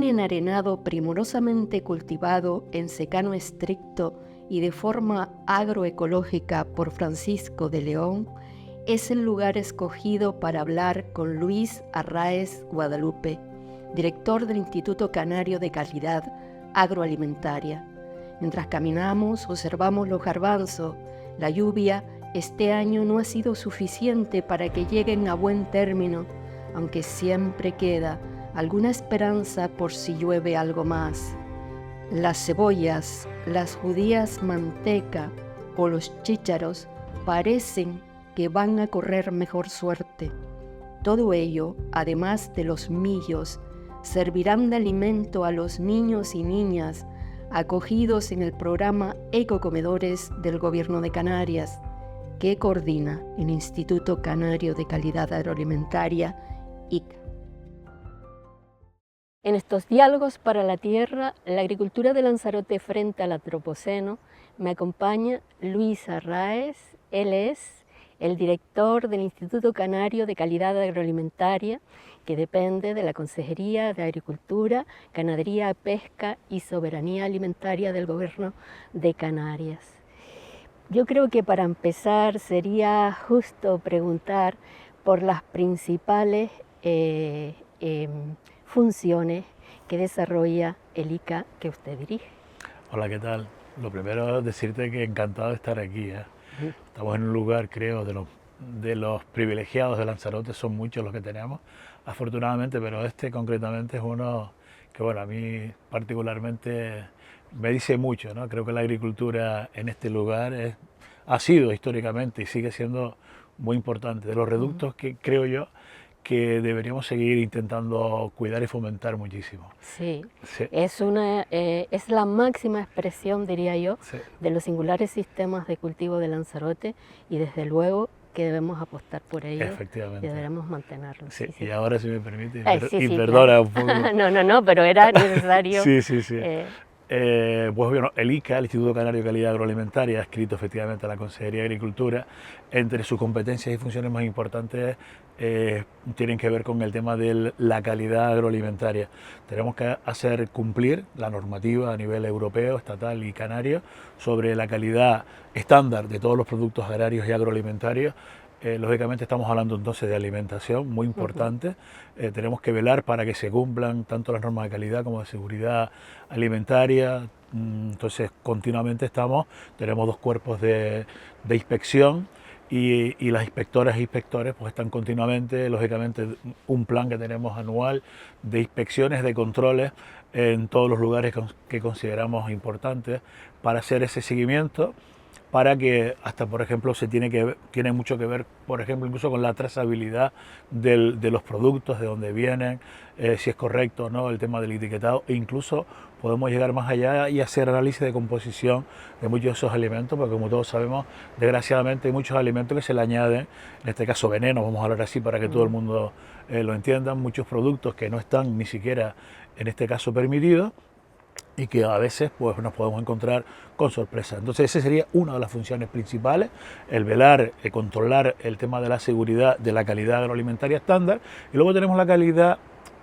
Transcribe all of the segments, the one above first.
enarenado primorosamente cultivado en secano estricto y de forma agroecológica por Francisco de León, es el lugar escogido para hablar con Luis Arraez Guadalupe, director del Instituto Canario de Calidad Agroalimentaria. Mientras caminamos, observamos los garbanzos. La lluvia este año no ha sido suficiente para que lleguen a buen término, aunque siempre queda alguna esperanza por si llueve algo más. Las cebollas, las judías manteca o los chícharos parecen que van a correr mejor suerte. Todo ello, además de los millos, servirán de alimento a los niños y niñas acogidos en el programa Ecocomedores del Gobierno de Canarias, que coordina el Instituto Canario de Calidad Agroalimentaria, ICA. En estos diálogos para la tierra, la agricultura de Lanzarote frente al antropoceno, me acompaña Luis Arraez. Él es el director del Instituto Canario de Calidad Agroalimentaria, que depende de la Consejería de Agricultura, Ganadería, Pesca y Soberanía Alimentaria del Gobierno de Canarias. Yo creo que para empezar sería justo preguntar por las principales funciones que desarrolla el ICA que usted dirige. Hola, ¿qué tal? Lo primero es decirte que encantado de estar aquí. Estamos en un lugar, creo, de los privilegiados de Lanzarote, son muchos los que tenemos, afortunadamente, pero este concretamente es uno que, bueno, a mí particularmente me dice mucho, ¿no? Creo que la agricultura en este lugar ha sido históricamente y sigue siendo muy importante. De los reductos que creo yo que deberíamos seguir intentando cuidar y fomentar muchísimo. Sí. Es la máxima expresión, diría yo, sí, de los singulares sistemas de cultivo de Lanzarote, y desde luego que debemos apostar por ello. Efectivamente. Y deberemos mantenerlo. Sí, sí. Y ahora, si me permite, sí, perdona claro. un poco. No, pero era necesario. Sí. Pues bueno, el ICA, el Instituto Canario de Calidad Agroalimentaria, ha escrito efectivamente a la Consejería de Agricultura. Entre sus competencias y funciones más importantes tienen que ver con el tema de la calidad agroalimentaria. Tenemos que hacer cumplir la normativa a nivel europeo, estatal y canario sobre la calidad estándar de todos los productos agrarios y agroalimentarios. Lógicamente estamos hablando entonces de alimentación, muy importante. Tenemos que velar para que se cumplan tanto las normas de calidad como de seguridad alimentaria. Entonces continuamente tenemos dos cuerpos de inspección y las inspectoras e inspectores pues están continuamente, lógicamente, un plan que tenemos anual de inspecciones, de controles en todos los lugares que consideramos importantes para hacer ese seguimiento, para que hasta, por ejemplo, tiene mucho que ver, por ejemplo, incluso con la trazabilidad de los productos, de dónde vienen, si es correcto o no el tema del etiquetado, e incluso podemos llegar más allá y hacer análisis de composición de muchos de esos alimentos, porque como todos sabemos, desgraciadamente hay muchos alimentos que se le añaden, en este caso veneno, vamos a hablar así para que todo el mundo lo entienda, muchos productos que no están ni siquiera en este caso permitidos, y que a veces pues nos podemos encontrar con sorpresa. Entonces esa sería una de las funciones principales, el velar, controlar el tema de la seguridad, de la calidad agroalimentaria estándar, y luego tenemos la calidad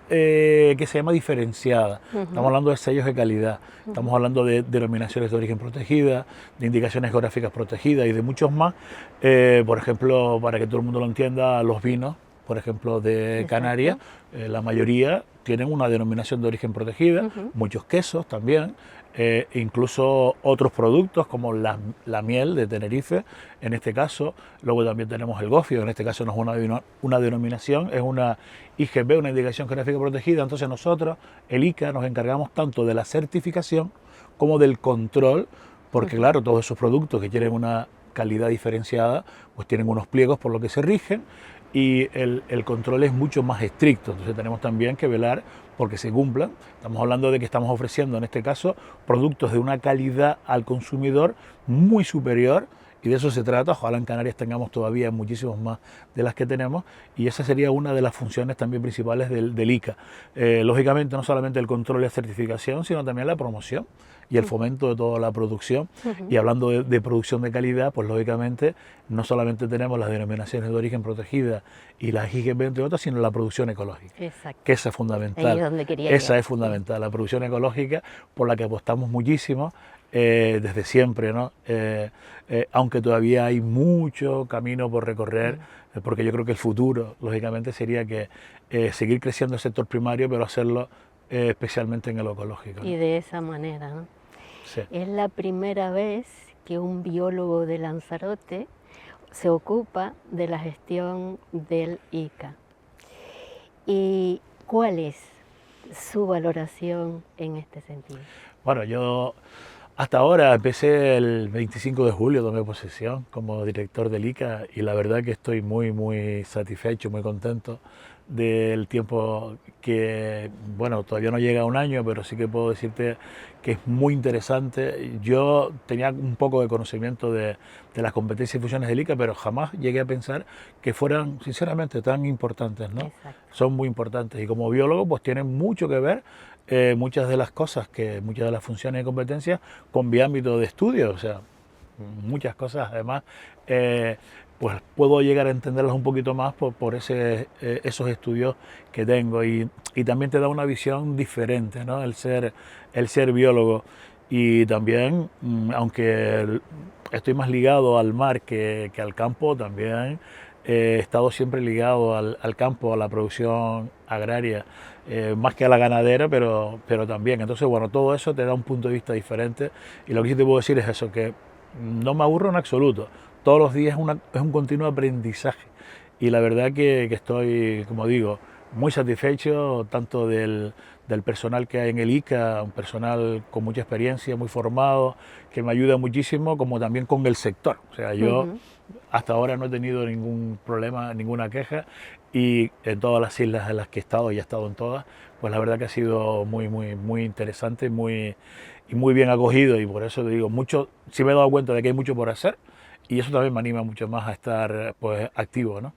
que se llama diferenciada. Estamos hablando de sellos de calidad, estamos hablando de denominaciones de origen protegidas, de indicaciones geográficas protegidas y de muchos más. Por ejemplo, para que todo el mundo lo entienda, los vinos, por ejemplo, de Canarias, la mayoría tienen una denominación de origen protegida, muchos quesos también, incluso otros productos como la miel de Tenerife, en este caso. Luego también tenemos el gofio, en este caso no es una denominación, es una IGP, una indicación geográfica protegida. Entonces nosotros, el ICA, nos encargamos tanto de la certificación como del control, porque claro, todos esos productos que tienen una calidad diferenciada, pues tienen unos pliegos por los que se rigen, y el control es mucho más estricto. Entonces tenemos también que velar porque se cumplan. Estamos hablando de que estamos ofreciendo, en este caso, productos de una calidad al consumidor muy superior, y de eso se trata. Ojalá en Canarias tengamos todavía muchísimos más de las que tenemos, y esa sería una de las funciones también principales del ICA. Lógicamente no solamente el control y la certificación, sino también la promoción. y el fomento de toda la producción. Y hablando de producción de calidad, pues lógicamente no solamente tenemos las denominaciones de origen protegidas y las IGP entre otras, sino la producción ecológica. Exacto. Que esa es fundamental. Ahí es donde quería esa llegar. es fundamental, la producción ecológica, por la que apostamos muchísimo desde siempre, ¿no? Aunque todavía hay mucho camino por recorrer, porque yo creo que el futuro, lógicamente, sería que seguir creciendo el sector primario, pero hacerlo especialmente en el ecológico, ¿no? Y de esa manera, ¿no? Sí. Es la primera vez que un biólogo de Lanzarote se ocupa de la gestión del ICA. ¿Y cuál es su valoración en este sentido? Bueno, yo hasta ahora empecé el 25 de julio, tomé posesión como director del ICA y la verdad que estoy muy satisfecho, muy contento del tiempo que, bueno, todavía no llega a un año, pero sí que puedo decirte que es muy interesante. Yo tenía un poco de conocimiento de las competencias y funciones del ICA, pero jamás llegué a pensar que fueran, sinceramente, tan importantes, ¿no? Exacto. Son muy importantes y como biólogo pues tienen mucho que ver muchas de las cosas, muchas de las funciones y competencias con mi ámbito de estudio, o sea, muchas cosas además pues puedo llegar a entenderlas un poquito más por esos estudios que tengo y también te da una visión diferente, ¿no? El ser biólogo y también, aunque estoy más ligado al mar que al campo, también he estado siempre ligado al campo, a la producción agraria, más que a la ganadera, pero también. Entonces, bueno, todo eso te da un punto de vista diferente y lo que sí te puedo decir es eso, que no me aburro en absoluto. Todos los días es un continuo aprendizaje y la verdad que estoy, como digo, muy satisfecho tanto del personal que hay en el ICA, un personal con mucha experiencia, muy formado, que me ayuda muchísimo, como también con el sector. O sea, yo hasta ahora no he tenido ningún problema, ninguna queja y en todas las islas en las que he estado, y he estado en todas, pues la verdad que ha sido muy interesante y muy bien acogido y por eso te digo, sí me he dado cuenta de que hay mucho por hacer y eso también me anima mucho más a estar pues activo, ¿no?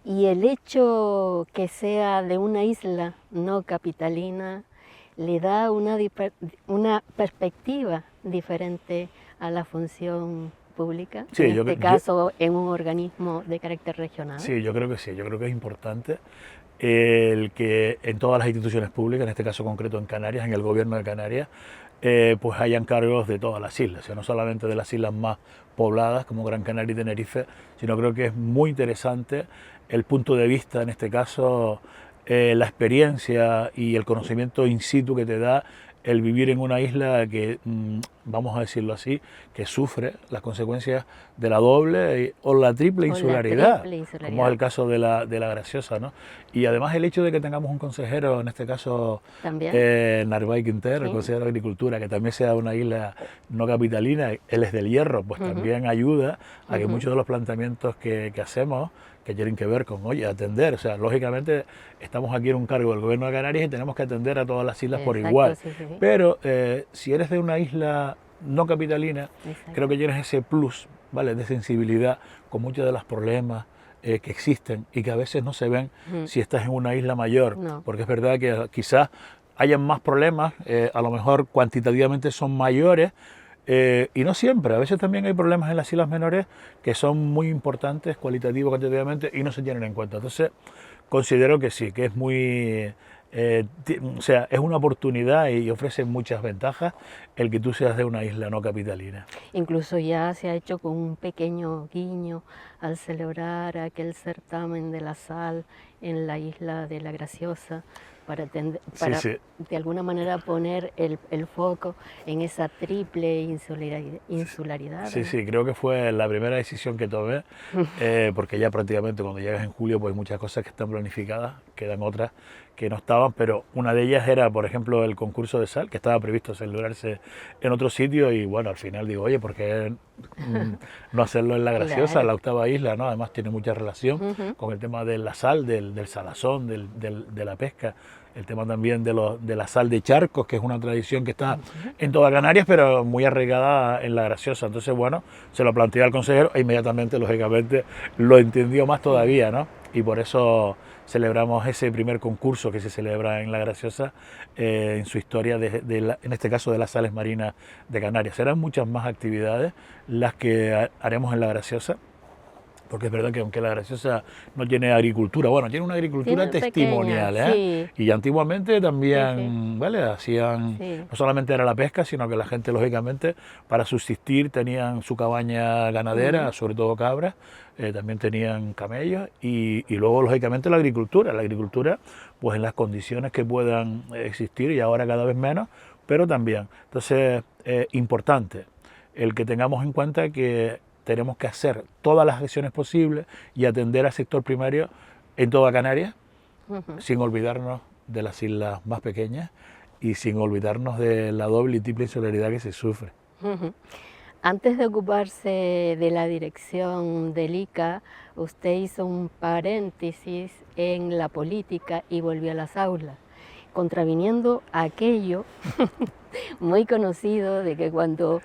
Y el hecho que sea de una isla no capitalina le da una perspectiva diferente a la función pública, Sí, en este caso en un organismo de carácter regional. Sí, yo creo que sí, yo creo que es importante el que en todas las instituciones públicas, en este caso concreto en Canarias, en el gobierno de Canarias, pues hayan cargos de todas las islas, o sea, no solamente de las islas más pobladas como Gran Canaria y Tenerife, sino creo que es muy interesante el punto de vista, en este caso, la experiencia y el conocimiento in situ que te da el vivir en una isla que, vamos a decirlo así, que sufre las consecuencias de la doble o la triple insularidad, como es el caso de la Graciosa, ¿no? Y además el hecho de que tengamos un consejero, en este caso Narváez Quintero, el consejero de Agricultura, que también sea una isla no capitalina, él es del Hierro, pues también ayuda a que muchos de los planteamientos que hacemos, que tienen que ver con, oye, atender, o sea, lógicamente estamos aquí en un cargo del gobierno de Canarias y tenemos que atender a todas las islas por igual, pero si eres de una isla no capitalina, creo que tienes ese plus, ¿vale?, de sensibilidad con muchos de los problemas que existen y que a veces no se ven si estás en una isla mayor, porque es verdad que quizás hayan más problemas, a lo mejor cuantitativamente son mayores, y no siempre, a veces también hay problemas en las islas menores que son muy importantes cualitativos, cuantitativamente, y no se tienen en cuenta. Entonces, considero que sí, que es muy... o sea, es una oportunidad y ofrece muchas ventajas el que tú seas de una isla no capitalina. Incluso ya se ha hecho con un pequeño guiño al celebrar aquel certamen de la sal en la isla de la Graciosa, para de alguna manera poner el foco en esa triple insularidad. Sí, sí, creo que fue la primera decisión que tomé, porque ya prácticamente cuando llegas en julio pues hay muchas cosas que están planificadas, quedan otras que no estaban, pero una de ellas era, por ejemplo, el concurso de sal, que estaba previsto celebrarse en otro sitio y bueno, al final digo, oye, ¿por qué no hacerlo en la Graciosa, en la octava isla, ¿no? Además tiene mucha relación con el tema de la sal, del salazón, de la pesca, el tema también de la sal de charcos, que es una tradición que está en toda Canarias, pero muy arraigada en la Graciosa. Entonces, bueno, se lo planteé al consejero e inmediatamente, lógicamente, lo entendió más todavía, ¿no? Y por eso celebramos ese primer concurso que se celebra en La Graciosa en su historia, en este caso de las sales marinas de Canarias. Serán muchas más actividades las que haremos en La Graciosa, porque es verdad que aunque La Graciosa no tiene agricultura, bueno, tiene una agricultura Tiene testimonial, pequeña, y antiguamente sí, también, ¿vale? Hacían, sí. no solamente era la pesca, sino que la gente, lógicamente, para subsistir tenían su cabaña ganadera, Ujú. sobre todo cabras, también tenían camellos, y luego, lógicamente, la agricultura, pues en las condiciones que puedan existir, y ahora cada vez menos, pero también. Entonces, importante el que tengamos en cuenta que tenemos que hacer todas las acciones posibles y atender al sector primario en toda Canarias, Ujú. sin olvidarnos de las islas más pequeñas y sin olvidarnos de la doble y triple insularidad que se sufre. Ujú. Antes de ocuparse de la dirección del ICA, usted hizo un paréntesis en la política y volvió a las aulas, contraviniendo aquello muy conocido de que cuando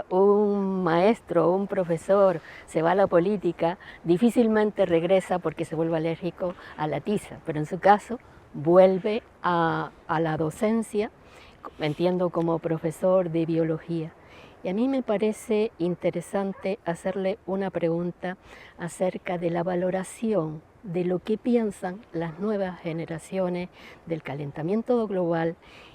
un maestro o un profesor se va a la política, difícilmente regresa porque se vuelve alérgico a la tiza, pero en su caso vuelve a la docencia, entiendo como profesor de biología. Y a mí me parece interesante hacerle una pregunta acerca de la valoración de lo que piensan las nuevas generaciones del calentamiento global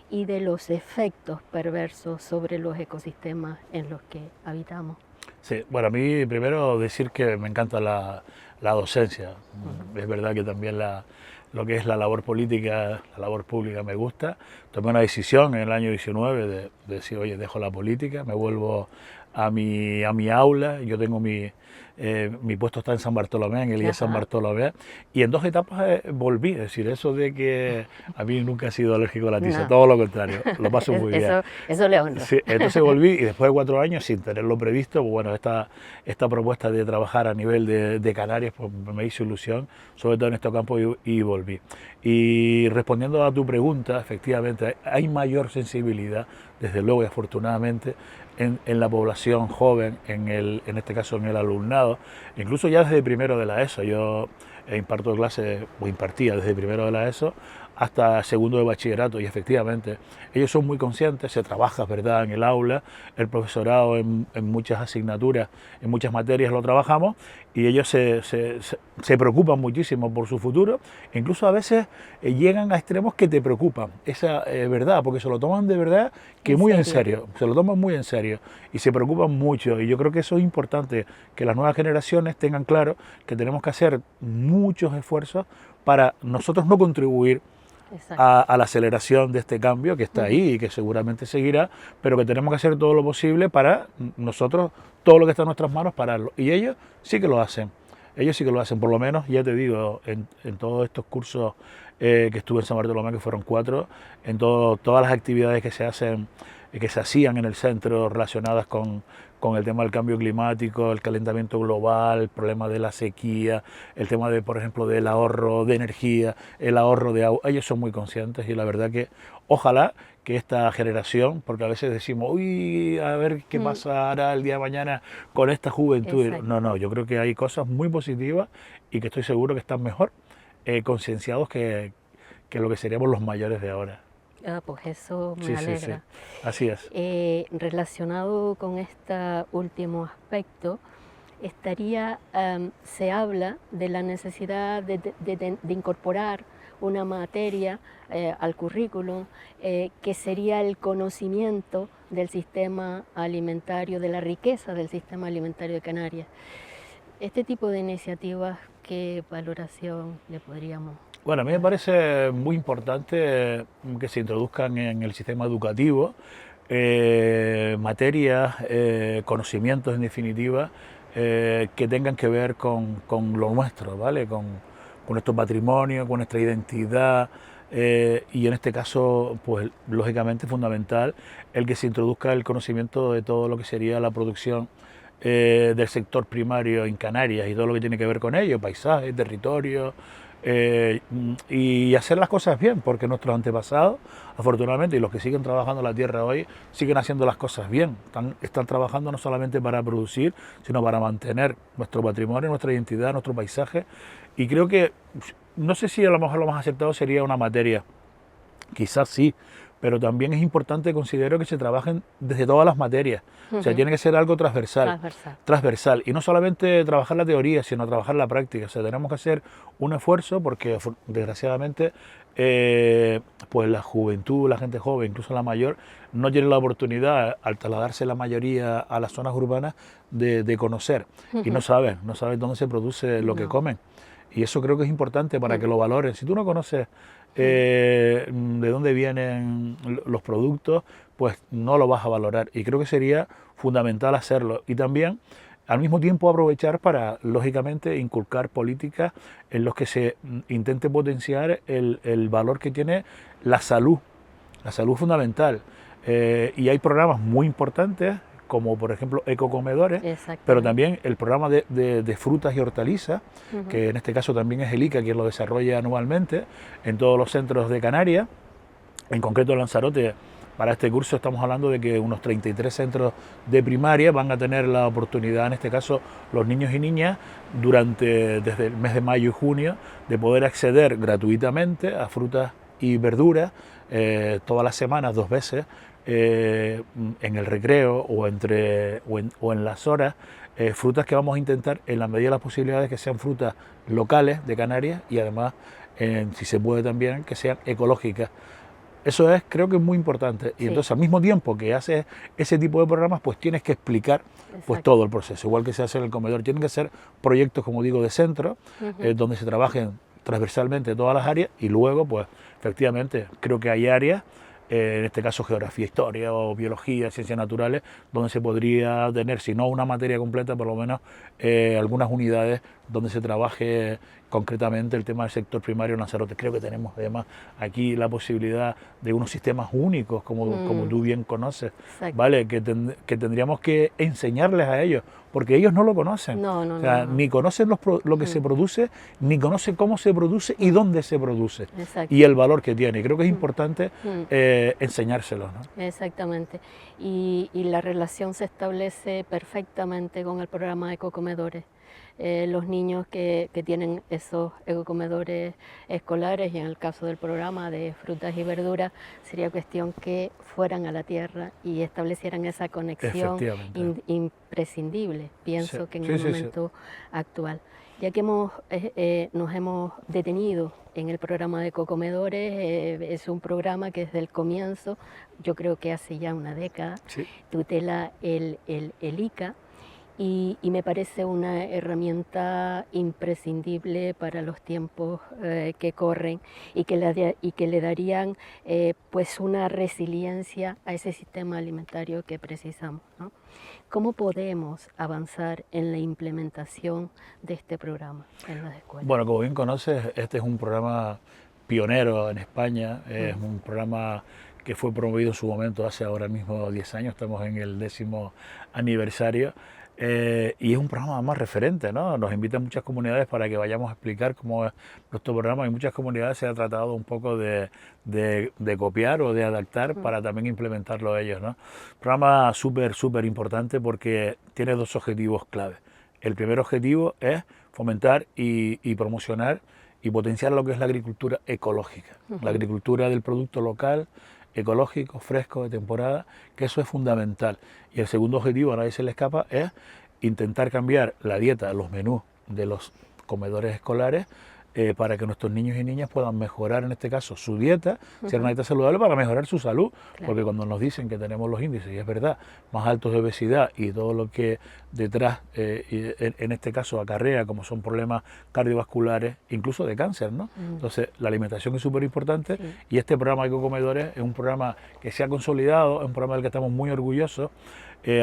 y de los efectos perversos sobre los ecosistemas en los que habitamos. Sí, bueno, a mí primero decir que me encanta la docencia. Es verdad que también lo que es la labor política, la labor pública me gusta. Tomé una decisión en el año 19 de decir, oye, dejo la política, me vuelvo a mi aula. Yo tengo mi puesto está en San Bartolomé, en el IES San Ajá. Bartolomé, y en 2 etapas volví. Es decir, eso de que a mí nunca he sido alérgico a la tiza, No, todo lo contrario, lo paso muy bien. eso le honro. Sí, entonces volví y después de 4 años, sin tenerlo previsto, pues bueno, esta propuesta de trabajar a nivel de Canarias, pues me hizo ilusión, sobre todo en estos campos, y volví. Y respondiendo a tu pregunta, efectivamente, hay mayor sensibilidad, desde luego y afortunadamente, en la población joven, en este caso en el alumnado, incluso ya desde primero de la ESO. Yo imparto clases, o impartía desde primero de la ESO hasta segundo de bachillerato, y efectivamente ellos son muy conscientes, se trabaja, ¿verdad?, en el aula, el profesorado en muchas asignaturas, en muchas materias lo trabajamos, y ellos se preocupan muchísimo por su futuro, incluso a veces llegan a extremos que te preocupan, esa verdad, porque se lo toman de verdad que ¿En muy en serio? serio, se lo toman muy en serio y se preocupan mucho, y yo creo que eso es importante, que las nuevas generaciones tengan claro que tenemos que hacer muchos esfuerzos para nosotros no contribuir Exacto. a la aceleración de este cambio que está ahí y que seguramente seguirá, pero que tenemos que hacer todo lo posible para nosotros, todo lo que está en nuestras manos, pararlo. Y ellos sí que lo hacen, por lo menos, ya te digo, en todos estos cursos que estuve en San Bartolomé, que fueron 4, todas las actividades que se hacen, que se hacían en el centro relacionadas con el tema del cambio climático, el calentamiento global, el problema de la sequía, el tema de, por ejemplo, del ahorro de energía, el ahorro de agua. Ellos son muy conscientes, y la verdad que ojalá que esta generación, porque a veces decimos, uy, a ver qué Mm, pasará el día de mañana con esta juventud. exacto. No, yo creo que hay cosas muy positivas y que estoy seguro que están mejor concienciados que lo que seríamos los mayores de ahora. Ah, pues eso me Sí, sí, sí, alegra. así es. Relacionado con este último aspecto, se habla de la necesidad de incorporar una materia al currículum que sería el conocimiento del sistema alimentario, de la riqueza del sistema alimentario de Canarias. Este tipo de iniciativas, ¿qué valoración le podríamos Bueno, a mí me dar? parece muy importante que se introduzcan en el sistema educativo materias, conocimientos en definitiva, que tengan que ver con lo nuestro, ¿vale? Con nuestro patrimonio, con nuestra identidad, y en este caso, pues lógicamente fundamental el que se introduzca el conocimiento de todo lo que sería la producción del sector primario en Canarias y todo lo que tiene que ver con ello, paisaje, territorio, y hacer las cosas bien, porque nuestros antepasados, afortunadamente, y los que siguen trabajando la tierra hoy, siguen haciendo las cosas bien. Están trabajando no solamente para producir, sino para mantener nuestro patrimonio, nuestra identidad, nuestro paisaje. Y creo que, no sé si a lo mejor lo más acertado sería una materia, quizás sí, pero también es importante, considero, que se trabajen desde todas las materias. O sea, tiene que ser algo transversal. Y no solamente trabajar la teoría, sino trabajar la práctica. O sea, tenemos que hacer un esfuerzo porque, desgraciadamente, pues la juventud, la gente joven, incluso la mayor, no tiene la oportunidad, al trasladarse la mayoría a las zonas urbanas, de conocer. Y no saben dónde se produce lo que comen. Y eso creo que es importante para que lo valoren. Si tú no conoces de dónde vienen los productos, pues no lo vas a valorar. Y creo que sería fundamental hacerlo. Y también, al mismo tiempo, aprovechar para, lógicamente, inculcar políticas en los que se intente potenciar el valor que tiene la salud fundamental. Y hay programas muy importantes, como por ejemplo Ecocomedores, pero también el programa de frutas y hortalizas, que en este caso también es el ICA quien lo desarrolla anualmente en todos los centros de Canarias. En concreto en Lanzarote, para este curso estamos hablando de que unos 33 centros de primaria van a tener la oportunidad, en este caso los niños y niñas, desde el mes de mayo y junio, de poder acceder gratuitamente a frutas y verduras todas las semanas, 2 veces, en el recreo o en las horas, frutas que vamos a intentar, en la medida de las posibilidades, que sean frutas locales de Canarias y además, si se puede también, que sean ecológicas. Eso creo que es muy importante. Y entonces, al mismo tiempo que haces ese tipo de programas, pues tienes que explicar pues todo el proceso. Igual que se hace en el comedor, tienen que ser proyectos, como digo, de centro, donde se trabajen transversalmente todas las áreas, y luego, pues, efectivamente, creo que hay áreas, en este caso geografía, historia o biología, ciencias naturales, donde se podría tener, si no una materia completa, por lo menos algunas unidades donde se trabaje concretamente el tema del sector primario en Lanzarote. Creo que tenemos además aquí la posibilidad de unos sistemas únicos, como tú bien conoces, ¿vale? Que tendríamos que enseñarles a ellos, porque ellos no lo conocen. Ni conocen lo que se produce, ni conocen cómo se produce y dónde se produce. Y el valor que tiene. Y creo que es importante enseñárselo, ¿no? Exactamente. Y la relación se establece perfectamente con el programa de Ecocomedores. Los niños que tienen esos ecocomedores escolares, y en el caso del programa de frutas y verduras, sería cuestión que fueran a la tierra y establecieran esa conexión imprescindible, pienso que en el momento actual. Ya que nos hemos detenido en el programa de Ecocomedores, es un programa que desde el comienzo, yo creo que hace ya una década, tutela el ICA, y me parece una herramienta imprescindible para los tiempos que corren, y que le darían pues una resiliencia a ese sistema alimentario que precisamos, ¿no? ¿Cómo podemos avanzar en la implementación de este programa en las escuelas? Bueno, como bien conoces, este es un programa pionero en España, es un programa que fue promovido en su momento hace ahora mismo 10 años, estamos en el 10º aniversario. Y es un programa más referente, ¿no? Nos invitan muchas comunidades para que vayamos a explicar cómo es nuestro programa, y muchas comunidades se ha tratado un poco de copiar o de adaptar para también implementarlo ellos, ¿no? Programa súper importante porque tiene 2 objetivos clave. El primer objetivo es fomentar y promocionar y potenciar lo que es la agricultura ecológica, la agricultura del producto local, ecológico, fresco, de temporada, que eso es fundamental. Y el segundo objetivo, a nadie se le escapa, es intentar cambiar la dieta, los menús de los comedores escolares, para que nuestros niños y niñas puedan mejorar, en este caso, su dieta, ser una dieta saludable, para mejorar su salud, porque cuando nos dicen que tenemos los índices, y es verdad, más altos de obesidad y todo lo que detrás, en este caso, acarrea, como son problemas cardiovasculares, incluso de cáncer, ¿no? Entonces, la alimentación es súper importante, y este programa de Ecocomedores es un programa que se ha consolidado, es un programa del que estamos muy orgullosos.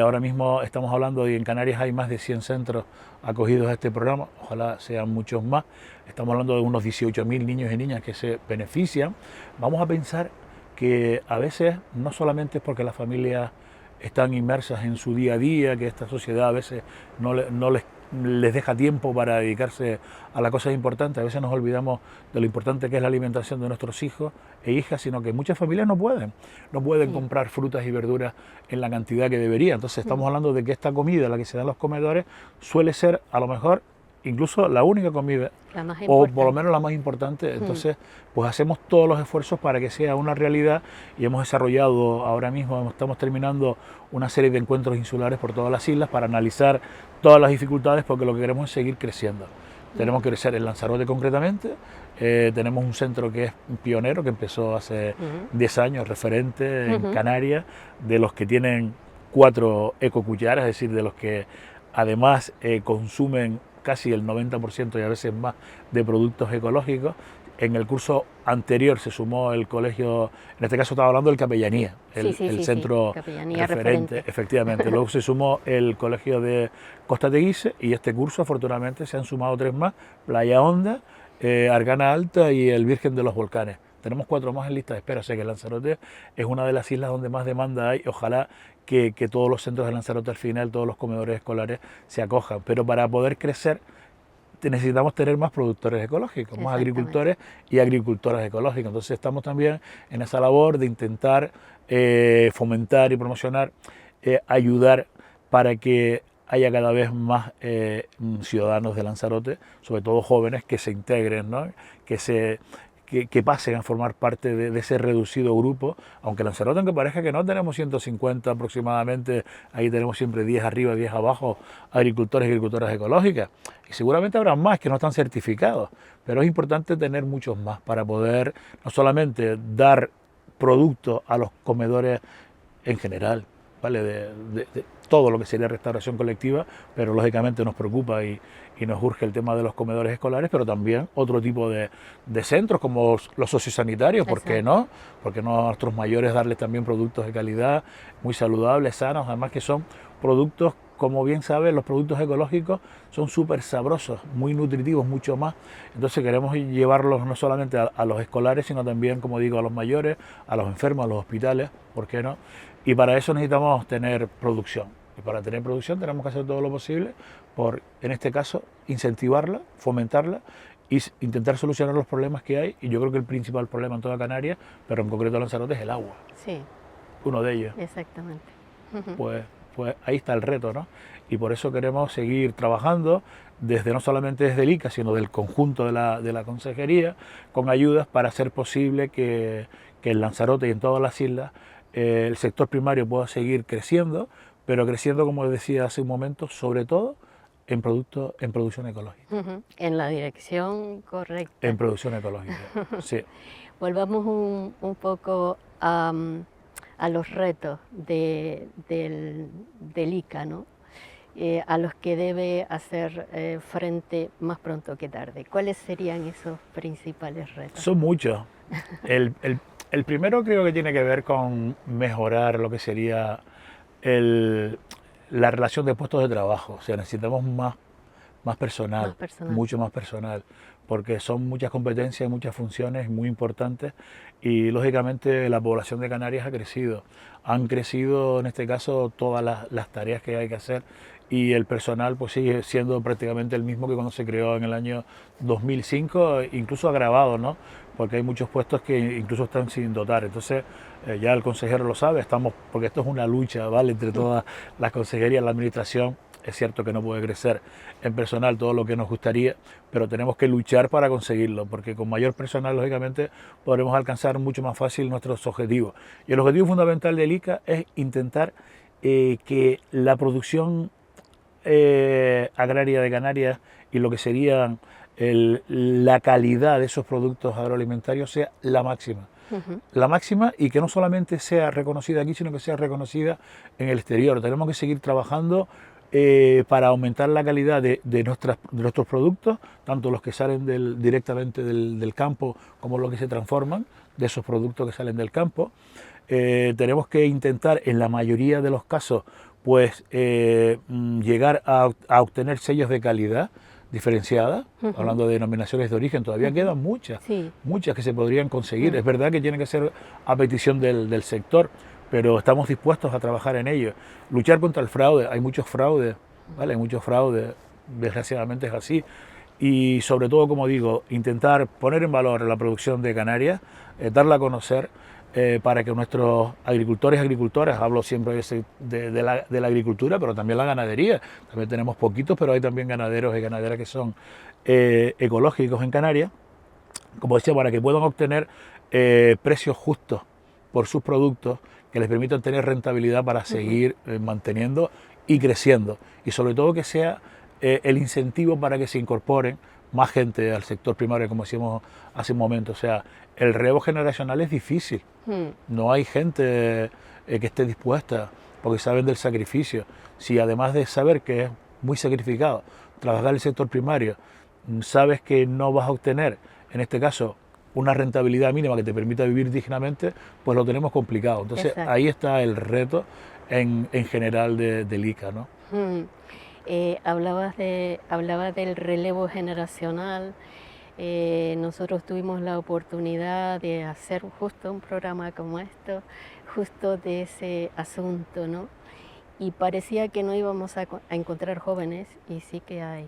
Ahora mismo estamos hablando de que en Canarias hay más de 100 centros acogidos a este programa, ojalá sean muchos más. Estamos hablando de unos 18.000 niños y niñas que se benefician. Vamos a pensar que a veces no solamente es porque las familias están inmersas en su día a día, que esta sociedad a veces no les deja tiempo para dedicarse a las cosas importantes. A veces nos olvidamos de lo importante que es la alimentación de nuestros hijos e hijas, sino que muchas familias no pueden comprar frutas y verduras en la cantidad que deberían. Entonces estamos hablando de que esta comida, la que se da en los comedores, suele ser a lo mejor incluso la única comida, o por lo menos la más importante. Entonces, pues hacemos todos los esfuerzos para que sea una realidad, y hemos desarrollado ahora mismo, estamos terminando una serie de encuentros insulares por todas las islas para analizar todas las dificultades, porque lo que queremos es seguir creciendo. Tenemos que crecer en Lanzarote concretamente. Tenemos un centro que es pionero, que empezó hace 10 años, referente en Canarias, de los que tienen 4 ecocucharas, es decir, de los que además consumen casi el 90% y a veces más de productos ecológicos. En el curso anterior se sumó el colegio, en este caso estaba hablando del Capellanía, el centro Capellanía referente, efectivamente. Luego se sumó el colegio de Costa Teguise, y este curso afortunadamente se han sumado 3 más: Playa Honda, Argana Alta y el Virgen de los Volcanes. Tenemos 4 más en lista de espera, o sea que Lanzarote es una de las islas donde más demanda hay. Ojalá que todos los centros de Lanzarote al final, todos los comedores escolares se acojan, pero para poder crecer necesitamos tener más productores ecológicos, más agricultores y agricultoras ecológicas. Entonces estamos también en esa labor de intentar fomentar y promocionar, ayudar para que haya cada vez más ciudadanos de Lanzarote, sobre todo jóvenes, que se integren, ¿no? que pasen a formar parte de ese reducido grupo, aunque Lanzarote, aunque parezca que no, tenemos 150 aproximadamente, ahí tenemos siempre 10 arriba, 10 abajo, agricultores y agricultoras ecológicas, y seguramente habrá más que no están certificados, pero es importante tener muchos más para poder no solamente dar productos a los comedores en general, ¿vale? De todo lo que sería restauración colectiva, pero lógicamente nos preocupa y nos urge el tema de los comedores escolares, pero también otro tipo de centros como los sociosanitarios. ¿Por qué no? Porque no a nuestros mayores darles también productos de calidad, muy saludables, sanos, además que son productos, como bien saben, los productos ecológicos son súper sabrosos, muy nutritivos, mucho más. Entonces queremos llevarlos no solamente a los escolares, sino también, como digo, a los mayores, a los enfermos, a los hospitales, ¿por qué no? Y para eso necesitamos tener producción. Y para tener producción tenemos que hacer todo lo posible por, en este caso, incentivarla, fomentarla y intentar solucionar los problemas que hay. Y yo creo que el principal problema en toda Canarias, pero en concreto en Lanzarote, es el agua. Sí. Uno de ellos. Exactamente. Pues ahí está el reto, ¿no? Y por eso queremos seguir trabajando no solamente desde el ICA, sino del conjunto de la consejería, con ayudas para hacer posible que en Lanzarote y en todas las islas el sector primario pueda seguir creciendo, pero creciendo, como decía hace un momento, sobre todo en producción ecológica. En la dirección correcta. En producción ecológica, sí. Volvamos un poco a los retos del ICA, ¿no? A los que debe hacer frente más pronto que tarde. ¿Cuáles serían esos principales retos? Son muchos. El primero creo que tiene que ver con mejorar lo que sería la relación de puestos de trabajo. O sea, necesitamos más personal, mucho más personal, porque son muchas competencias y muchas funciones muy importantes, y lógicamente la población de Canarias ha crecido. Han crecido en este caso todas las tareas que hay que hacer, y el personal pues sigue siendo prácticamente el mismo que cuando se creó en el año 2005, incluso agravado, ¿no? Porque hay muchos puestos que incluso están sin dotar. Entonces, ya el consejero lo sabe, porque esto es una lucha, ¿vale?, entre todas las consejerías, la administración. Es cierto que no puede crecer en personal todo lo que nos gustaría, pero tenemos que luchar para conseguirlo, porque con mayor personal, lógicamente, podremos alcanzar mucho más fácil nuestros objetivos. Y el objetivo fundamental del ICA es intentar que la producción agraria de Canarias y lo que sería la calidad de esos productos agroalimentarios sea la máxima. La máxima, y que no solamente sea reconocida aquí, sino que sea reconocida en el exterior. Tenemos que seguir trabajando para aumentar la calidad de nuestros productos, tanto los que salen directamente del campo como los que se transforman de esos productos que salen del campo. Tenemos que intentar, en la mayoría de los casos, pues llegar a obtener sellos de calidad diferenciada, hablando de denominaciones de origen. Todavía quedan muchas que se podrían conseguir. Es verdad que tiene que ser a petición del sector, pero estamos dispuestos a trabajar en ello. Luchar contra el fraude, hay muchos fraudes, ¿vale? Hay muchos fraudes, desgraciadamente es así. Y sobre todo, como digo, intentar poner en valor la producción de Canarias, darla a conocer, para que nuestros agricultores y agricultoras, hablo siempre de la agricultura, pero también la ganadería, también tenemos poquitos, pero hay también ganaderos y ganaderas que son ecológicos en Canarias, como decía, para que puedan obtener precios justos por sus productos, que les permitan tener rentabilidad para seguir manteniendo y creciendo, y sobre todo que sea el incentivo para que se incorporen más gente al sector primario, como decíamos hace un momento. O sea, el relevo generacional es difícil, no hay gente que esté dispuesta, porque saben del sacrificio. Si además de saber que es muy sacrificado trabajar el sector primario, sabes que no vas a obtener, en este caso, una rentabilidad mínima que te permita vivir dignamente, pues lo tenemos complicado. Entonces, exacto, ahí está el reto en general del ICA, ¿no? Hablabas del relevo generacional. Nosotros tuvimos la oportunidad de hacer justo un programa como esto, justo de ese asunto, ¿no? Y parecía que no íbamos a encontrar jóvenes, y sí que hay.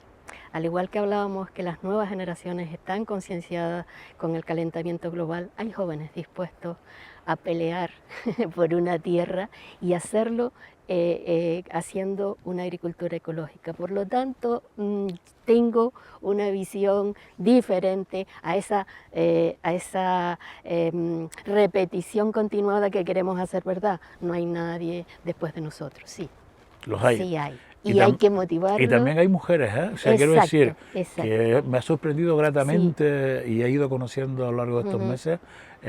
Al igual que hablábamos que las nuevas generaciones están concienciadas con el calentamiento global, hay jóvenes dispuestos a pelear por una tierra y hacerlo haciendo una agricultura ecológica. Por lo tanto, tengo una visión diferente a esa repetición continuada que queremos hacer, ¿verdad? No hay nadie después de nosotros, sí. Los hay. Sí hay. Y hay que motivarlos. Y también hay mujeres, ¿eh? O sea, exacto, quiero decir que me ha sorprendido gratamente, sí, y he ido conociendo a lo largo de estos meses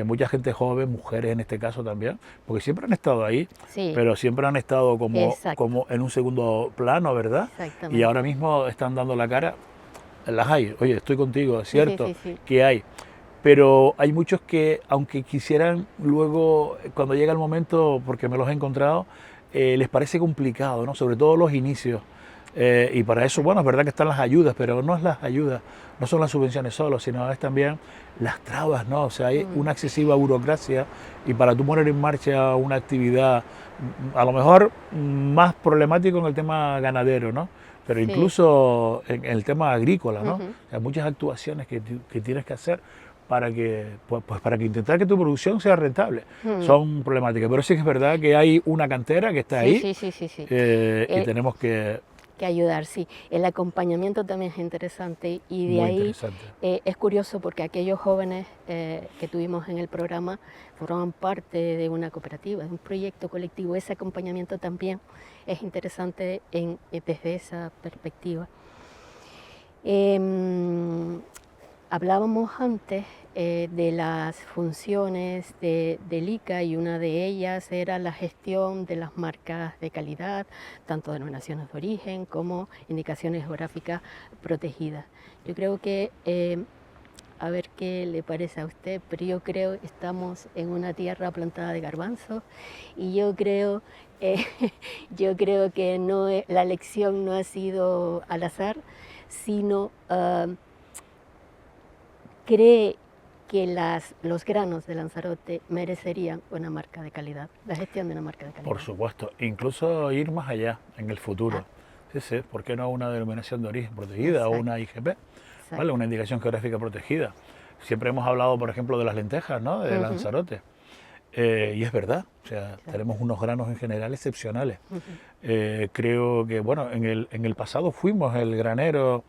mucha gente joven, mujeres en este caso también, porque siempre han estado ahí, sí, pero siempre han estado como en un segundo plano, ¿verdad? Y ahora mismo están dando la cara. Las hay, oye, estoy contigo, es cierto, sí, que hay. Pero hay muchos que, aunque quisieran luego, cuando llega el momento, porque me los he encontrado, les parece complicado, ¿no? Sobre todo los inicios. Y para eso, bueno, es verdad que están las ayudas, pero no es las ayudas, no son las subvenciones solo, sino es también las trabas, ¿no? O sea, hay una excesiva burocracia, y para tú poner en marcha una actividad, a lo mejor más problemático en el tema ganadero, ¿no? Pero incluso en el tema agrícola, ¿no? Hay muchas actuaciones que tienes que hacer para que, pues para que intentar que tu producción sea rentable. Son problemáticas, pero sí que es verdad que hay una cantera que está ahí, y tenemos que ayudar, sí. El acompañamiento también es interesante, y de ahí es curioso porque aquellos jóvenes que tuvimos en el programa formaban parte de una cooperativa, de un proyecto colectivo. Ese acompañamiento también es interesante desde esa perspectiva. Hablábamos antes de las funciones del ICA, y una de ellas era la gestión de las marcas de calidad, tanto denominaciones de origen como indicaciones geográficas protegidas. Yo creo que, a ver qué le parece a usted, pero yo creo que estamos en una tierra plantada de garbanzos, y yo creo que no, la elección no ha sido al azar, sino cree que los granos de Lanzarote merecerían una marca de calidad, la gestión de una marca de calidad. Por supuesto, incluso ir más allá en el futuro. Sí, ¿por qué no una denominación de origen protegida? Exacto. O una IGP, ¿vale? Una indicación geográfica protegida. Siempre hemos hablado, por ejemplo, de las lentejas, ¿no? De Lanzarote. Y es verdad, o sea, tenemos unos granos en general excepcionales. Creo que, bueno, en el pasado fuimos el granero,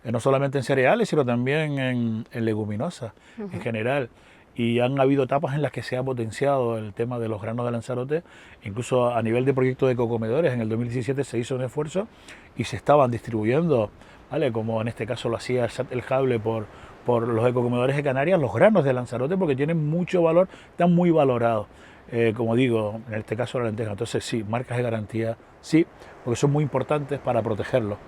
no solamente en cereales, sino también en leguminosas en general. Y han habido etapas en las que se ha potenciado el tema de los granos de Lanzarote, incluso a nivel de proyecto de ecocomedores. En el 2017 se hizo un esfuerzo y se estaban distribuyendo, ¿vale? Como en este caso lo hacía el Jable por los ecocomedores de Canarias, los granos de Lanzarote, porque tienen mucho valor, están muy valorados. Como digo, en este caso la lenteja. Entonces sí, marcas de garantía, sí, porque son muy importantes para protegerlos.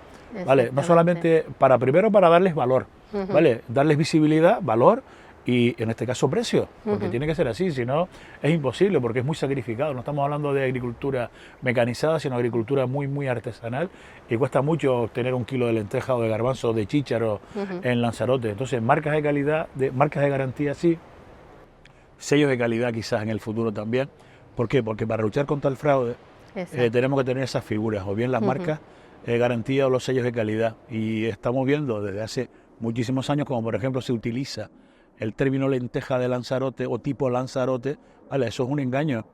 ¿Vale? No solamente primero para darles valor, ¿vale? Darles visibilidad, valor, y en este caso precio, porque tiene que ser así, si no es imposible, porque es muy sacrificado. No estamos hablando de agricultura mecanizada, sino agricultura muy, muy artesanal, y cuesta mucho obtener un kilo de lenteja o de garbanzo o de chícharo en Lanzarote. Entonces, marcas de calidad, marcas de garantía sí, sellos de calidad quizás en el futuro también, ¿Por qué? Porque para luchar contra el fraude tenemos que tener esas figuras, o bien las marcas garantía o los sellos de calidad. Y estamos viendo desde hace muchísimos años como por ejemplo se utiliza el término lenteja de Lanzarote o tipo Lanzarote. Vale, eso es un engaño.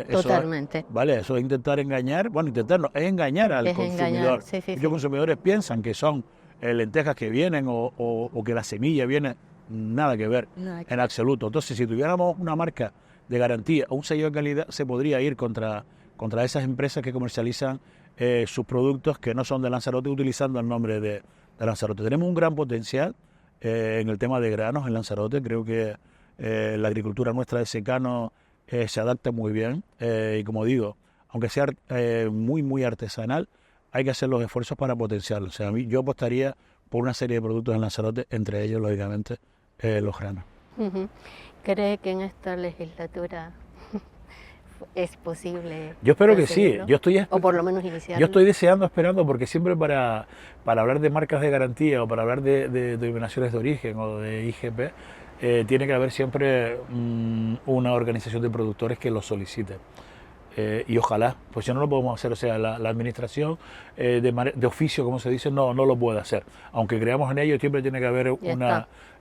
Totalmente. Vale, eso es intentar engañar, bueno, intentar no, es engañar al consumidor. Muchos consumidores piensan que son lentejas que vienen o que la semilla viene, nada que ver, en absoluto. Entonces, si tuviéramos una marca de garantía o un sello de calidad, se podría ir contra esas empresas que comercializan sus productos que no son de Lanzarote utilizando el nombre de Lanzarote. Tenemos un gran potencial en el tema de granos en Lanzarote. Creo que la agricultura nuestra de secano se adapta muy bien y como digo, aunque sea muy artesanal, hay que hacer los esfuerzos para potenciarlo. O sea, yo apostaría por una serie de productos en Lanzarote, entre ellos, lógicamente, los granos. ¿Cree que en esta legislatura es posible? Yo espero que sí. O por lo menos iniciar. Yo estoy esperando, porque siempre para hablar de marcas de garantía o para hablar de denominaciones de origen o de IGP, tiene que haber siempre una organización de productores que lo solicite. Y ojalá, pues si no lo podemos hacer, o sea, la administración de oficio, como se dice, no lo puede hacer. Aunque creamos en ello, siempre tiene que haber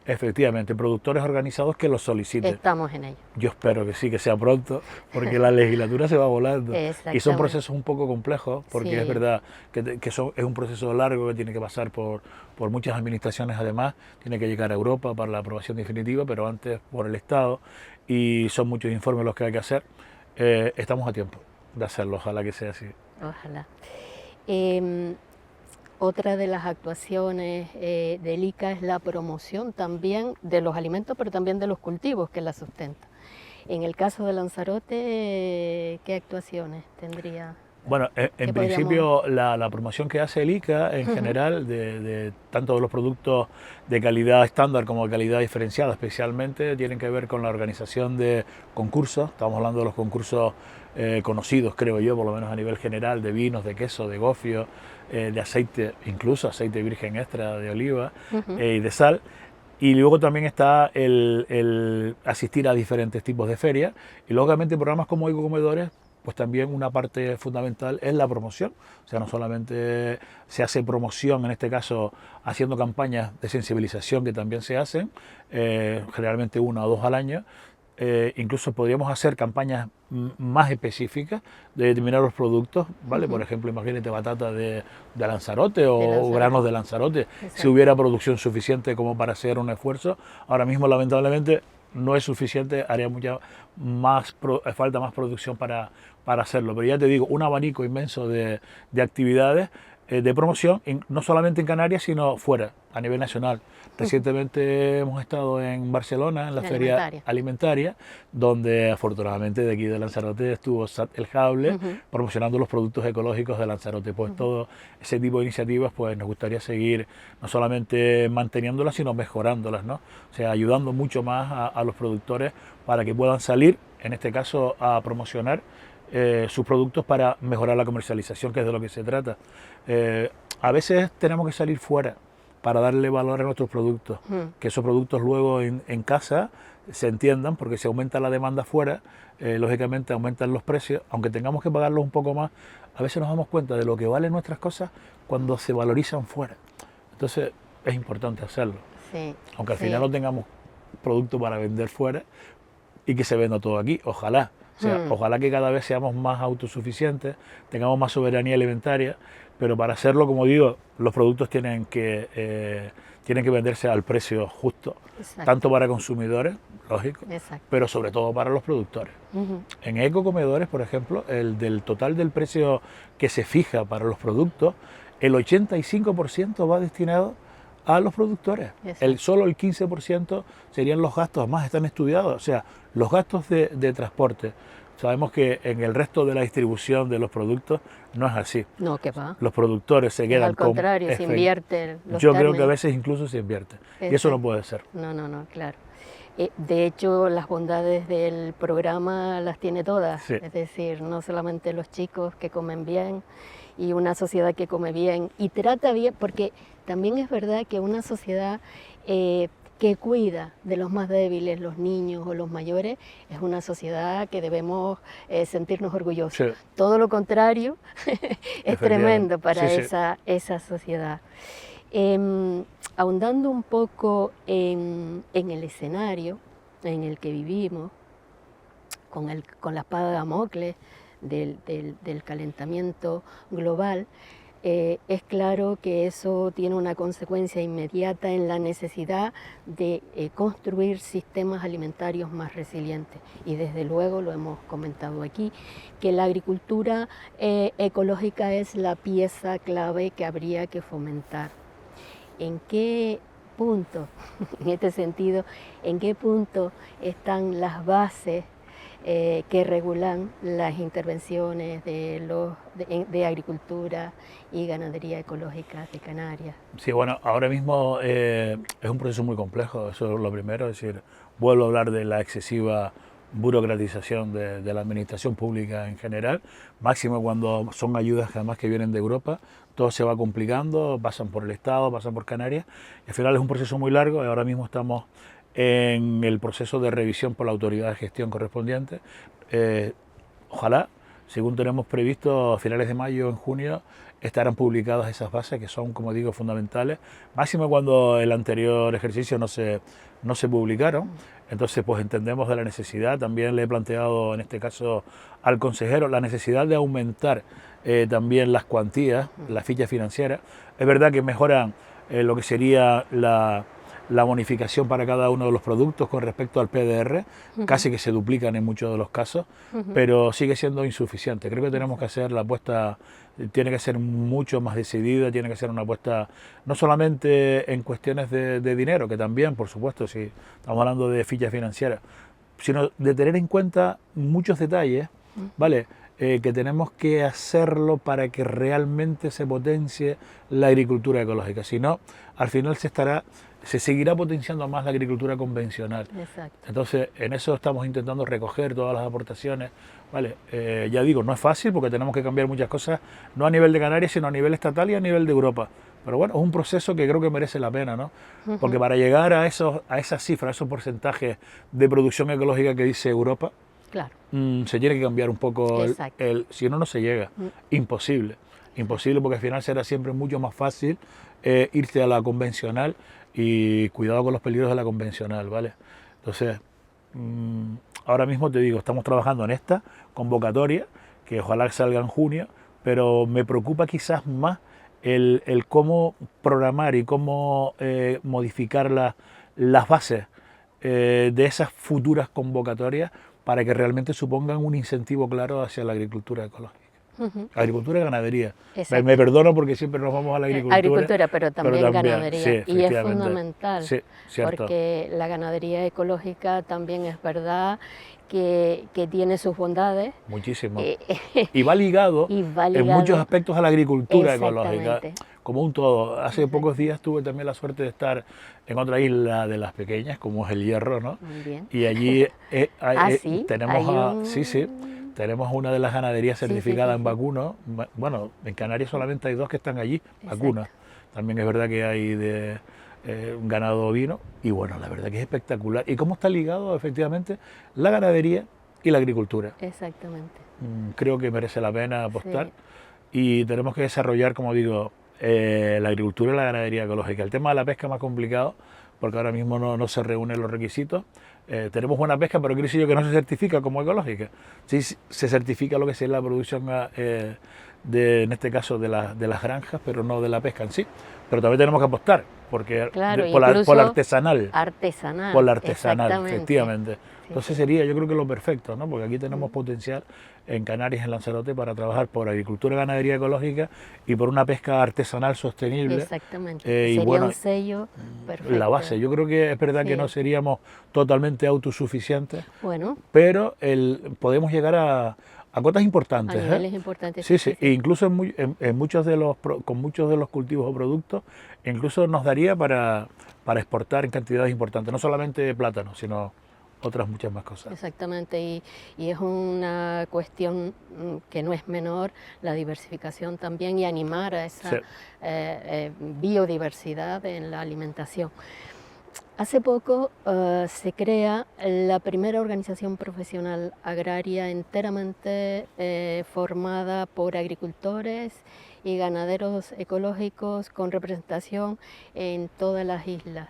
efectivamente, productores organizados que lo soliciten. Estamos en ello. Yo espero que sí, que sea pronto, porque la legislatura se va volando. Y son procesos un poco complejos, porque es verdad que es un proceso largo que tiene que pasar por muchas administraciones, además, tiene que llegar a Europa para la aprobación definitiva, pero antes por el Estado, y son muchos informes los que hay que hacer. Estamos a tiempo de hacerlo, ojalá que sea así. Ojalá. Otra de las actuaciones del ICA es la promoción también de los alimentos, pero también de los cultivos que la sustentan. En el caso de Lanzarote, ¿qué actuaciones tendría? Bueno, en principio la promoción que hace el ICA en general, de tanto de los productos de calidad estándar como de calidad diferenciada especialmente, tienen que ver con la organización de concursos. Estamos hablando de los concursos conocidos, creo yo, por lo menos a nivel general, de vinos, de queso, de gofio, de aceite, incluso aceite virgen extra de oliva y de sal. Y luego también está el asistir a diferentes tipos de ferias y lógicamente programas como Ecocomedores, pues también una parte fundamental es la promoción. O sea, no solamente se hace promoción, en este caso haciendo campañas de sensibilización que también se hacen, generalmente 1 o 2 al año, incluso podríamos hacer campañas más específicas de determinados productos, ¿vale? Por ejemplo, imagínate batata de Lanzarote o granos de Lanzarote. Si hubiera producción suficiente como para hacer un esfuerzo, ahora mismo lamentablemente no es suficiente, haría falta más producción para hacerlo. Pero ya te digo, un abanico inmenso de actividades de promoción, no solamente en Canarias, sino fuera, a nivel nacional. Recientemente hemos estado en Barcelona, en la feria alimentaria, donde afortunadamente de aquí de Lanzarote estuvo el Jable promocionando los productos ecológicos de Lanzarote. Pues todo ese tipo de iniciativas pues nos gustaría seguir no solamente manteniéndolas, sino mejorándolas, ¿no? O sea, ayudando mucho más a los productores para que puedan salir, en este caso, a promocionar sus productos para mejorar la comercialización, que es de lo que se trata. A veces tenemos que salir fuera para darle valor a nuestros productos, que esos productos luego en casa se entiendan, porque si aumenta la demanda fuera, lógicamente aumentan los precios, aunque tengamos que pagarlos un poco más, a veces nos damos cuenta de lo que valen nuestras cosas cuando se valorizan fuera. Entonces es importante hacerlo, aunque al final no tengamos producto para vender fuera y que se venda todo aquí, ojalá. O sea, ojalá que cada vez seamos más autosuficientes, tengamos más soberanía alimentaria, pero para hacerlo, como digo, los productos tienen que venderse al precio justo, tanto para consumidores, lógico, pero sobre todo para los productores. En Ecocomedores, por ejemplo, del total del precio que se fija para los productos, el 85% va destinado a los productores. Solo el 15% serían los gastos, más están estudiados, o sea, los gastos de transporte. Sabemos que en el resto de la distribución de los productos no es así. No, ¿qué va? Los productores se quedan con... Al contrario, se invierte. Yo creo que a veces incluso se invierte. Y eso no puede ser. No, claro. De hecho, las bondades del programa las tiene todas. Es decir, no solamente los chicos que comen bien y una sociedad que come bien y trata bien, porque también es verdad que una sociedad que cuida de los más débiles, los niños o los mayores, es una sociedad que debemos sentirnos orgullosos. Sí. Todo lo contrario es tremendo para Sí, sí. esa sociedad. Ahondando un poco en el escenario en el que vivimos, con la espada de Damocles del calentamiento global, es claro que eso tiene una consecuencia inmediata en la necesidad de construir sistemas alimentarios más resilientes. Y desde luego, lo hemos comentado aquí, que la agricultura ecológica es la pieza clave que habría que fomentar. ¿En qué punto, en este sentido, en qué punto están las bases que regulan las intervenciones de agricultura y ganadería ecológica de Canarias? Sí, bueno, ahora mismo es un proceso muy complejo, eso es lo primero, es decir, vuelvo a hablar de la excesiva burocratización de la administración pública en general, máximo cuando son ayudas además que vienen de Europa, todo se va complicando, pasan por el Estado, pasan por Canarias, y al final es un proceso muy largo y ahora mismo estamos en el proceso de revisión por la autoridad de gestión correspondiente. Ojalá, según tenemos previsto, a finales de mayo o en junio, estarán publicadas esas bases que son, como digo, fundamentales, máximo cuando el anterior ejercicio no se publicaron. Entonces, pues entendemos de la necesidad, también le he planteado en este caso al consejero, la necesidad de aumentar también las cuantías, las fichas financieras. Es verdad que mejoran lo que sería la bonificación para cada uno de los productos con respecto al PDR, casi que se duplican en muchos de los casos, pero sigue siendo insuficiente. Creo que tenemos que hacer la apuesta, tiene que ser mucho más decidida, tiene que ser una apuesta no solamente en cuestiones de dinero, que también, por supuesto, si estamos hablando de fichas financieras, sino de tener en cuenta muchos detalles, ¿vale? Que tenemos que hacerlo para que realmente se potencie la agricultura ecológica. Si no, al final se seguirá potenciando más la agricultura convencional. Exacto. Entonces, en eso estamos intentando recoger todas las aportaciones. Vale, ya digo, no es fácil porque tenemos que cambiar muchas cosas, no a nivel de Canarias, sino a nivel estatal y a nivel de Europa. Pero bueno, es un proceso que creo que merece la pena, ¿no? Porque para llegar a esas cifras, a esos porcentajes de producción ecológica que dice Europa, claro, se tiene que cambiar un poco si no se llega. Imposible porque al final será siempre mucho más fácil irse a la convencional y cuidado con los peligros de la convencional, ¿vale? Entonces, ahora mismo te digo, estamos trabajando en esta convocatoria, que ojalá salga en junio, pero me preocupa quizás más el cómo programar y cómo modificar las bases de esas futuras convocatorias para que realmente supongan un incentivo claro hacia la agricultura ecológica. Agricultura y ganadería. Me perdono porque siempre nos vamos a la agricultura, pero también ganadería. Sí, y es fundamental, sí, porque la ganadería ecológica también es verdad que tiene sus bondades. Muchísimo. Y va ligado en muchos aspectos a la agricultura ecológica, como un todo. Hace pocos días tuve también la suerte de estar en otra isla de las pequeñas, como es El Hierro, ¿no? Muy bien. Y allí ¿sí? Tenemos una de las ganaderías certificadas en vacuno. Bueno, en Canarias solamente hay 2 que están allí, vacunas. También es verdad que hay de ganado ovino. Y bueno, la verdad que es espectacular. ¿Y cómo está ligado efectivamente la ganadería y la agricultura? Exactamente. Creo que merece la pena apostar. Y tenemos que desarrollar, como digo, la agricultura y la ganadería ecológica. El tema de la pesca es más complicado porque ahora mismo no se reúnen los requisitos. Tenemos buena pesca, pero quiero decir yo que no se certifica como ecológica. Sí se certifica lo que es la producción, en este caso, de las granjas, pero no de la pesca en sí. Pero también tenemos que apostar, porque por la artesanal. Por la artesanal, efectivamente. Entonces sería, yo creo que lo perfecto, ¿no? Porque aquí tenemos potencial en Canarias, en Lanzarote, para trabajar por agricultura y ganadería ecológica y por una pesca artesanal sostenible. Exactamente. Sería un sello perfecto. La base. Yo creo que es verdad que no seríamos totalmente autosuficientes, pero podemos llegar a cotas importantes. A niveles importantes. Sí. E incluso con muchos de los cultivos o productos, incluso nos daría para exportar en cantidades importantes, no solamente plátano, sino otras muchas más cosas. Exactamente, y es una cuestión que no es menor, la diversificación también, y animar a esa biodiversidad en la alimentación. Hace poco se crea la primera organización profesional agraria enteramente formada por agricultores y ganaderos ecológicos con representación en todas las islas.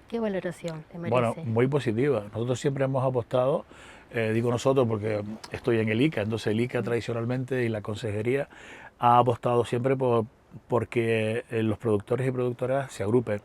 ¿Qué valoración te Bueno, merece? muy positiva. Nosotros siempre hemos apostado, digo nosotros porque estoy en el ICA, entonces el ICA tradicionalmente y la consejería ha apostado siempre porque los productores y productoras se agrupen,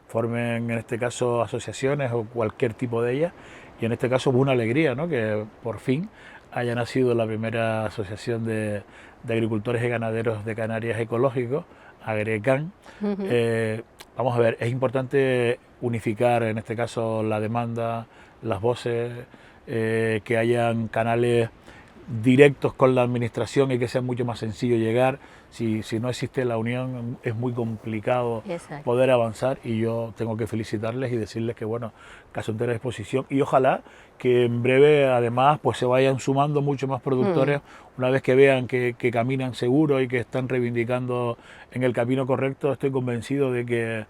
formen en este caso asociaciones o cualquier tipo de ellas, y en este caso es una alegría, ¿no?, que por fin haya nacido la primera asociación de agricultores y ganaderos de Canarias ecológicos, AgreCan. Ujú. Eh, Vamos a ver, es importante unificar en este caso la demanda, las voces, que hayan canales directos con la administración y que sea mucho más sencillo llegar. Si no existe la unión es muy complicado Exacto. poder avanzar, y yo tengo que felicitarles y decirles que bueno, que a su entera disposición, y ojalá que en breve además pues se vayan sumando mucho más Mm, productores una vez que vean que caminan seguro y que están reivindicando en el camino correcto. Estoy convencido de que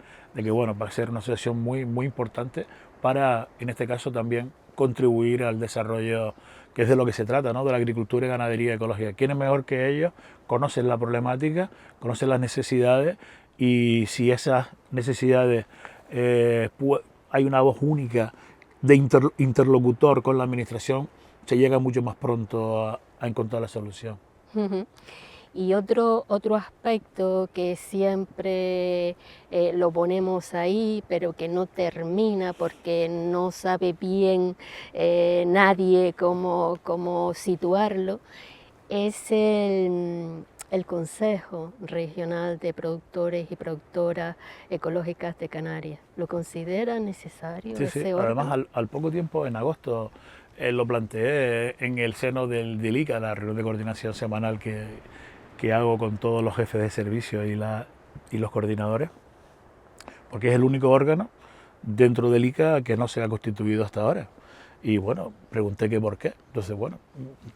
bueno, va a ser una asociación muy, muy importante para, en este caso, también contribuir al desarrollo, que es de lo que se trata, ¿no?, de la agricultura y ganadería ecológica. ¿Quién es mejor que ellos? Conocen la problemática, conocen las necesidades, y si esas necesidades hay una voz única de interlocutor con la administración, se llega mucho más pronto a encontrar la solución. ujú. Y otro aspecto que siempre lo ponemos ahí, pero que no termina porque no sabe bien nadie cómo situarlo, es el Consejo Regional de Productores y Productoras Ecológicas de Canarias. ¿Lo considera necesario Sí, sí. ese Además, órgano? al poco tiempo, en agosto, lo planteé en el seno del ICA, la reunión de coordinación semanal que hago con todos los jefes de servicio y los coordinadores, porque es el único órgano dentro del ICA que no se ha constituido hasta ahora. Y bueno, pregunté que por qué. Entonces, bueno,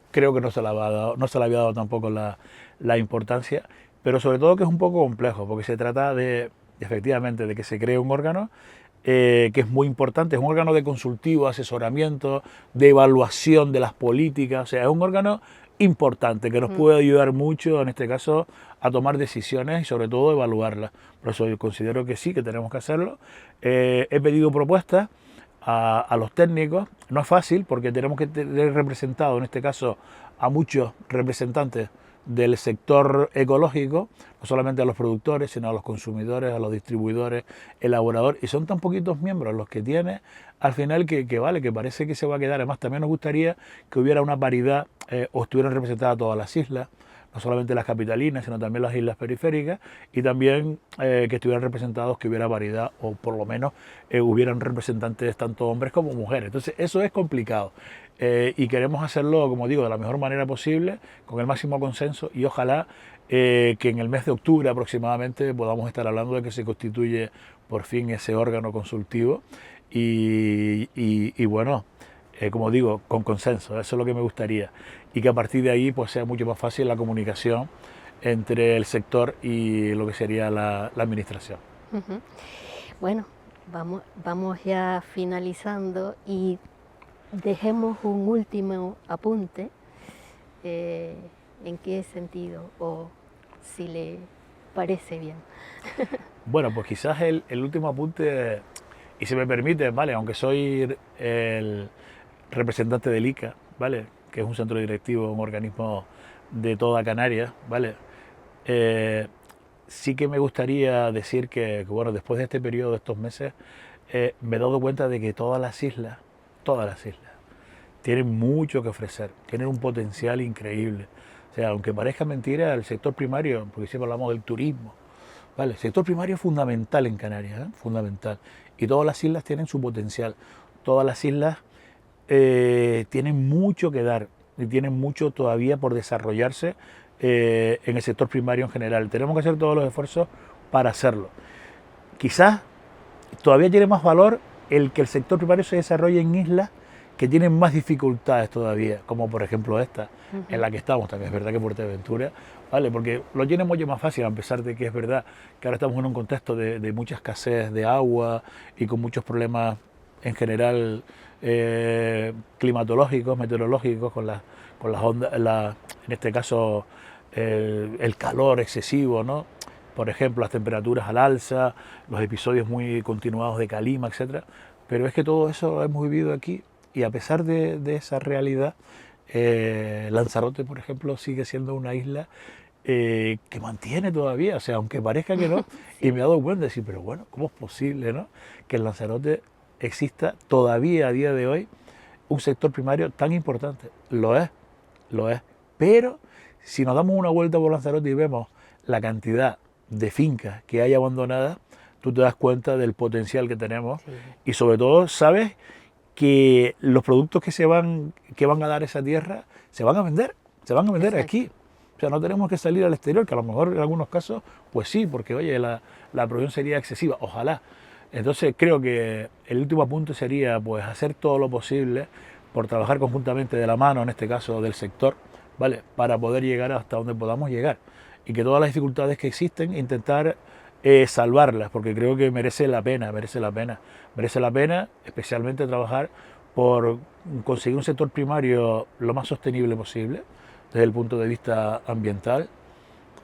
creo que no se le había dado tampoco la importancia, pero sobre todo que es un poco complejo, porque se trata efectivamente, de que se cree un órgano que es muy importante, es un órgano de consultivo, asesoramiento, de evaluación de las políticas, o sea, es un órgano importante que nos Mm, puede ayudar mucho, en este caso, a tomar decisiones y sobre todo evaluarlas. Por eso yo considero que sí, que tenemos que hacerlo. He pedido propuestas a los técnicos. No es fácil porque tenemos que tener representado, en este caso, a muchos representantes del sector ecológico, no solamente a los productores, sino a los consumidores, a los distribuidores, elaboradores, y son tan poquitos miembros los que tiene al final que vale, que parece que se va a quedar. Además, también nos gustaría que hubiera una paridad, o estuvieran representadas todas las islas, no solamente las capitalinas, sino también las islas periféricas, y también que estuvieran representados, que hubiera variedad, o por lo menos hubieran representantes tanto hombres como mujeres. Entonces eso es complicado, y queremos hacerlo, como digo, de la mejor manera posible, con el máximo consenso, y ojalá que en el mes de octubre aproximadamente podamos estar hablando de que se constituye por fin ese órgano consultivo, y bueno, como digo, con consenso. Eso es lo que me gustaría, y que a partir de ahí pues sea mucho más fácil la comunicación entre el sector y lo que sería la administración. ujú. Bueno, vamos ya finalizando y dejemos un último apunte. eh, ¿En qué sentido? O si le parece bien. Bueno, pues quizás el último apunte, y si me permite, ¿vale?, aunque soy el representante del ICA, ¿vale?, que es un centro directivo, un organismo de toda Canarias, ¿vale?, eh, sí que me gustaría decir bueno, después de este periodo, de estos meses, me he dado cuenta de que todas las islas, tienen mucho que ofrecer, tienen un potencial increíble. O sea, aunque parezca mentira, el sector primario, porque siempre hablamos del turismo, ¿vale? El sector primario es fundamental en Canarias, ¿eh? Fundamental. Y todas las islas tienen su potencial. Todas las islas tienen mucho que dar y tienen mucho todavía por desarrollarse en el sector primario en general. Tenemos que hacer todos los esfuerzos para hacerlo. Quizás todavía tiene más valor el que el sector primario se desarrolle en islas que tienen más dificultades todavía, como por ejemplo esta, en Ujú. la que estamos. También es verdad que Fuerteventura ¿vale? Porque lo tiene mucho más fácil, a pesar de que es verdad que ahora estamos en un contexto de mucha escasez de agua y con muchos problemas en general climatológicos, meteorológicos, con las ondas, en este caso el calor excesivo, ¿no? Por ejemplo, las temperaturas al alza, los episodios muy continuados de calima, etcétera. Pero es que todo eso lo hemos vivido aquí y a pesar de esa realidad, Lanzarote, por ejemplo, sigue siendo una isla que mantiene todavía, o sea, aunque parezca que no, Sí. y me he dado cuenta de decir, pero bueno, ¿cómo es posible, no? Que en Lanzarote exista todavía a día de hoy un sector primario tan importante. Lo es. Pero si nos damos una vuelta por Lanzarote y vemos la cantidad de fincas que hay abandonadas, tú te das cuenta del potencial que tenemos Sí. y sobre todo sabes que los productos que van a dar esa tierra se van a vender Exacto. aquí. O sea, no tenemos que salir al exterior, que a lo mejor en algunos casos, pues sí, porque oye, la producción sería excesiva, ojalá. Entonces creo que el último punto sería pues hacer todo lo posible por trabajar conjuntamente de la mano, en este caso del sector, ¿vale? Para poder llegar hasta donde podamos llegar. Y que todas las dificultades que existen, intentar salvarlas, porque creo que merece la pena, especialmente trabajar por conseguir un sector primario lo más sostenible posible, desde el punto de vista ambiental,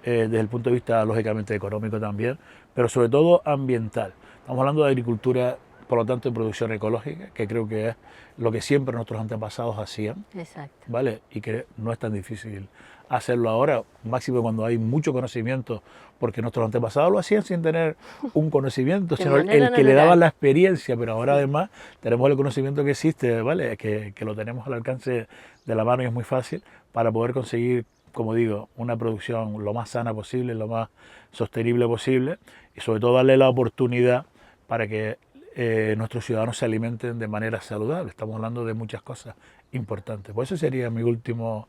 desde el punto de vista lógicamente económico también, pero sobre todo ambiental. Estamos hablando de agricultura, por lo tanto, de producción ecológica, que creo que es lo que siempre nuestros antepasados hacían, Exacto. ¿vale? Y que no es tan difícil hacerlo ahora, máximo cuando hay mucho conocimiento, porque nuestros antepasados lo hacían sin tener un conocimiento, De sino manera el que le daba natural. la experiencia, pero ahora Sí. además tenemos el conocimiento que existe, ¿vale? Que lo tenemos al alcance de la mano y es muy fácil para poder conseguir, como digo, una producción lo más sana posible, lo más sostenible posible y sobre todo darle la oportunidad para que nuestros ciudadanos se alimenten de manera saludable. Estamos hablando de muchas cosas importantes. Pues eso sería mi último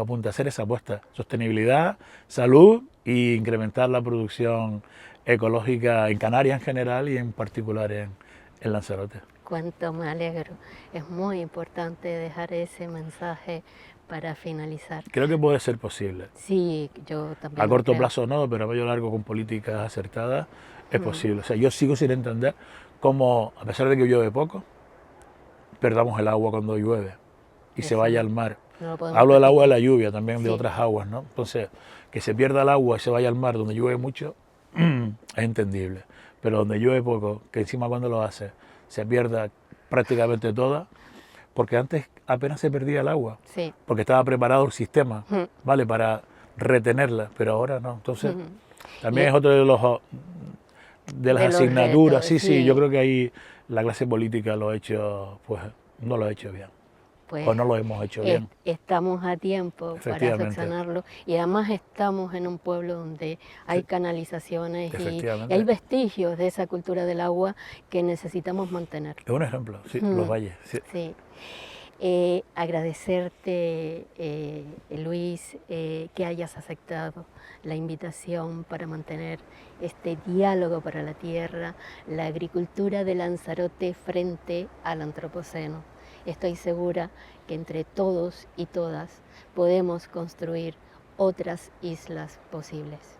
apunte, hacer esa apuesta. Sostenibilidad, salud e incrementar la producción ecológica en Canarias en general y en particular en Lanzarote. Cuánto me alegro. Es muy importante dejar ese mensaje para finalizar. Creo que puede ser posible. Sí, yo A también lo corto creo. plazo no, pero a medio largo con políticas acertadas es Mm, posible. O sea, yo sigo sin entender cómo, a pesar de que llueve poco, perdamos el agua cuando llueve y se eso vaya no, al mar. no lo podemos Hablo del agua de permitir. la lluvia, también de Sí, otras aguas, ¿no? Entonces, que se pierda el agua y se vaya al mar donde llueve mucho, es entendible. Pero donde llueve poco, que encima cuando lo hace se pierda prácticamente toda, porque antes apenas se perdía el agua, sí. porque estaba preparado el sistema, Mm, ¿vale? Para retenerla, pero ahora no. Entonces, mm. Y también es otro de las de los asignaturas. retos, Sí, sí, yo sí, creo que ahí la clase política lo ha hecho, pues no lo ha hecho bien, o pues no lo hemos hecho bien, estamos a tiempo para efectivamente. subsanarlo y además estamos en un pueblo donde hay Sí, canalizaciones y hay efectivamente. vestigios de esa cultura del agua que necesitamos mantener. Es un ejemplo, sí, los Mm, valles. Sí. sí. Agradecerte, Luis, que hayas aceptado la invitación para mantener este diálogo para la tierra, la agricultura de Lanzarote frente al antropoceno. Estoy segura que entre todos y todas podemos construir otras islas posibles.